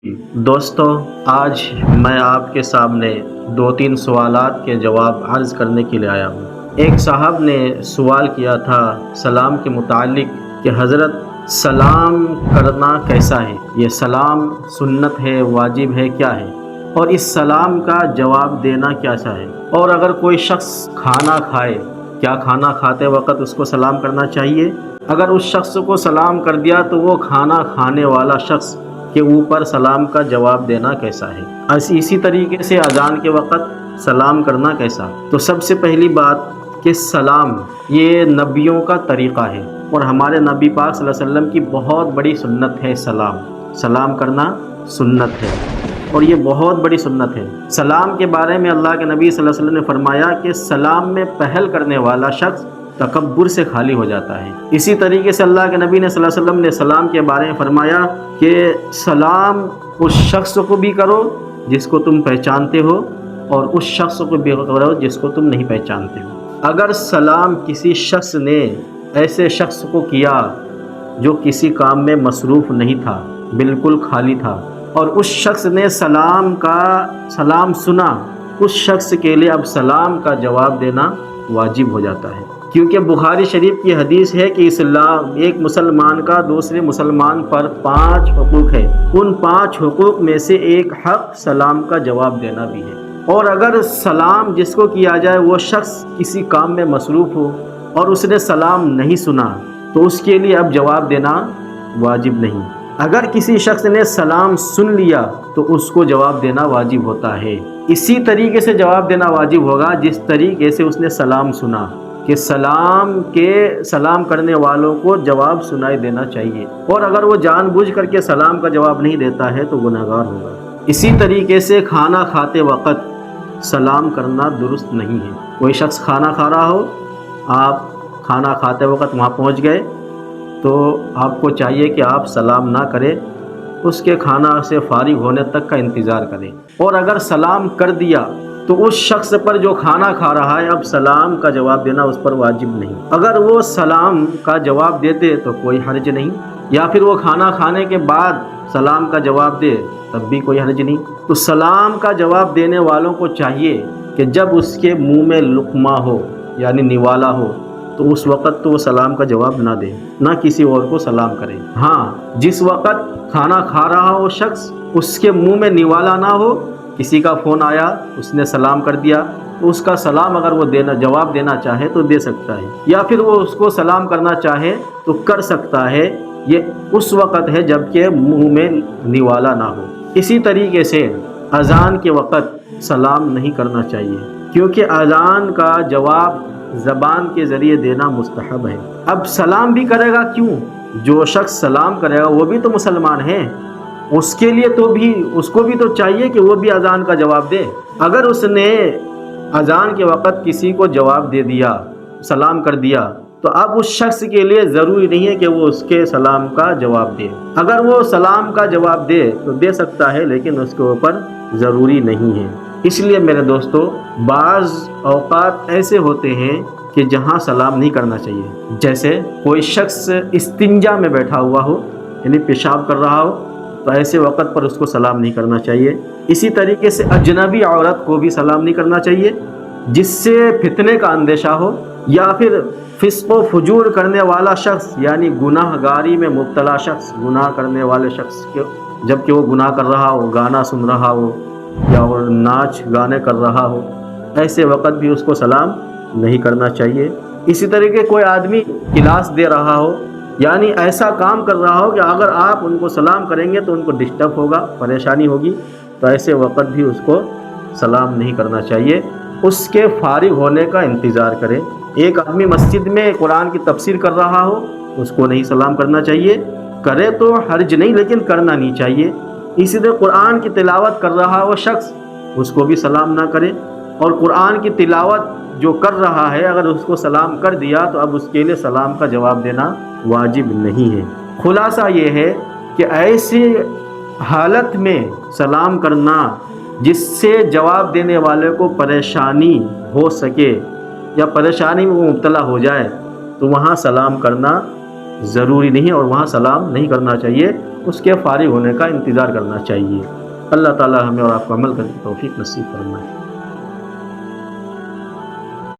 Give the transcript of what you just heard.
دوستو، آج میں آپ کے سامنے دو تین سوالات کے جواب عرض کرنے کے لیے آیا ہوں۔ ایک صاحب نے سوال کیا تھا سلام کے متعلق کہ حضرت سلام کرنا کیسا ہے؟ یہ سلام سنت ہے، واجب ہے، کیا ہے؟ اور اس سلام کا جواب دینا کیسا ہے؟ اور اگر کوئی شخص کھانا کھائے، کیا کھانا کھاتے وقت اس کو سلام کرنا چاہیے؟ اگر اس شخص کو سلام کر دیا تو وہ کھانا کھانے والا شخص کے اوپر سلام کا جواب دینا کیسا ہے؟ اسی طریقے سے اذان کے وقت سلام کرنا کیسا؟ تو سب سے پہلی بات کہ سلام یہ نبیوں کا طریقہ ہے، اور ہمارے نبی پاک صلی اللہ علیہ وسلم کی بہت بڑی سنت ہے سلام کرنا سنت ہے، اور یہ بہت بڑی سنت ہے۔ سلام کے بارے میں اللہ کے نبی صلی اللہ علیہ وسلم نے فرمایا کہ سلام میں پہل کرنے والا شخص تکبر سے خالی ہو جاتا ہے۔ اسی طریقے سے اللہ کے نبی نے صلی اللہ علیہ وسلم نے سلام کے بارے میں فرمایا کہ سلام اس شخص کو بھی کرو جس کو تم پہچانتے ہو، اور اس شخص کو بھی کرو جس کو تم نہیں پہچانتے ہو۔ اگر سلام کسی شخص نے ایسے شخص کو کیا جو کسی کام میں مصروف نہیں تھا، بالکل خالی تھا، اور اس شخص نے سلام سنا، اس شخص کے لیے اب سلام کا جواب دینا واجب ہو جاتا ہے، کیونکہ بخاری شریف کی حدیث ہے کہ اسلام ایک مسلمان کا دوسرے مسلمان پر 5 حقوق ہے، ان 5 حقوق میں سے ایک حق سلام کا جواب دینا بھی ہے۔ اور اگر سلام جس کو کیا جائے وہ شخص کسی کام میں مصروف ہو اور اس نے سلام نہیں سنا تو اس کے لیے اب جواب دینا واجب نہیں۔ اگر کسی شخص نے سلام سن لیا تو اس کو جواب دینا واجب ہوتا ہے، اسی طریقے سے جواب دینا واجب ہوگا جس طریقے سے اس نے سلام سنا، کہ سلام کرنے والوں کو جواب سنائی دینا چاہیے، اور اگر وہ جان بوجھ کر کے سلام کا جواب نہیں دیتا ہے تو گنہگار ہوگا۔ اسی طریقے سے کھانا کھاتے وقت سلام کرنا درست نہیں ہے۔ کوئی شخص کھانا کھا رہا ہو، آپ کھانا کھاتے وقت وہاں پہنچ گئے تو آپ کو چاہیے کہ آپ سلام نہ کریں، اس کے کھانا سے فارغ ہونے تک کا انتظار کریں، اور اگر سلام کر دیا تو اس شخص پر جو کھانا کھا رہا ہے اب سلام کا جواب دینا اس پر واجب نہیں۔ اگر وہ سلام کا جواب دیتے تو کوئی حرج نہیں، یا پھر وہ کھانا کھانے کے بعد سلام کا جواب دے تب بھی کوئی حرج نہیں۔ تو سلام کا جواب دینے والوں کو چاہیے کہ جب اس کے منہ میں لقمہ ہو یعنی نوالا ہو تو اس وقت تو وہ سلام کا جواب نہ دے، نہ کسی اور کو سلام کرے۔ ہاں، جس وقت کھانا کھا رہا ہو شخص، اس کے منہ میں نوالا نہ ہو، کسی کا فون آیا، اس نے سلام کر دیا تو اس کا سلام اگر وہ جواب دینا چاہے تو دے سکتا ہے، یا پھر وہ اس کو سلام کرنا چاہے تو کر سکتا ہے۔ یہ اس وقت ہے جب کہ منہ میں نوالا نہ ہو۔ اسی طریقے سے اذان کے وقت سلام نہیں کرنا چاہیے، کیونکہ اذان کا جواب زبان کے ذریعے دینا مستحب ہے۔ اب سلام بھی کرے گا کیوں؟ جو شخص سلام کرے گا وہ بھی تو مسلمان ہے، اس کو بھی تو چاہیے کہ وہ بھی اذان کا جواب دے۔ اگر اس نے اذان کے وقت کسی کو جواب دے دیا، سلام کر دیا، تو اب اس شخص کے لیے ضروری نہیں ہے کہ وہ اس کے سلام کا جواب دے۔ اگر وہ سلام کا جواب دے تو دے سکتا ہے، لیکن اس کے اوپر ضروری نہیں ہے۔ اس لیے میرے دوستو، بعض اوقات ایسے ہوتے ہیں کہ جہاں سلام نہیں کرنا چاہیے، جیسے کوئی شخص استنجا میں بیٹھا ہوا ہو یعنی پیشاب کر رہا ہو تو ایسے وقت پر اس کو سلام نہیں کرنا چاہیے۔ اسی طریقے سے اجنبی عورت کو بھی سلام نہیں کرنا چاہیے جس سے فتنے کا اندیشہ ہو، یا پھر فسق و فجور کرنے والا شخص یعنی گناہ گاری میں مبتلا شخص، گناہ کرنے والے شخص جب کہ وہ گناہ کر رہا ہو، گانا سن رہا ہو یا وہ ناچ گانے کر رہا ہو، ایسے وقت بھی اس کو سلام نہیں کرنا چاہیے۔ اسی طریقے کوئی آدمی کلاس دے رہا ہو یعنی ایسا کام کر رہا ہو کہ اگر آپ ان کو سلام کریں گے تو ان کو ڈسٹرب ہوگا، پریشانی ہوگی، تو ایسے وقت بھی اس کو سلام نہیں کرنا چاہیے، اس کے فارغ ہونے کا انتظار کرے۔ ایک آدمی مسجد میں قرآن کی تفسیر کر رہا ہو، اس کو نہیں سلام کرنا چاہیے، کرے تو حرج نہیں لیکن کرنا نہیں چاہیے۔ اسی طرح قرآن کی تلاوت کر رہا ہو شخص، اس کو بھی سلام نہ کرے، اور قرآن کی تلاوت جو کر رہا ہے اگر اس کو سلام کر دیا تو اب اس کے لیے سلام کا جواب دینا واجب نہیں ہے۔ خلاصہ یہ ہے کہ ایسی حالت میں سلام کرنا جس سے جواب دینے والے کو پریشانی ہو سکے یا پریشانی میں وہ مبتلا ہو جائے تو وہاں سلام کرنا ضروری نہیں اور وہاں سلام نہیں کرنا چاہیے، اس کے فارغ ہونے کا انتظار کرنا چاہیے۔ اللہ تعالی ہمیں اور آپ کو عمل کرنے کی توفیق نصیب فرمائے۔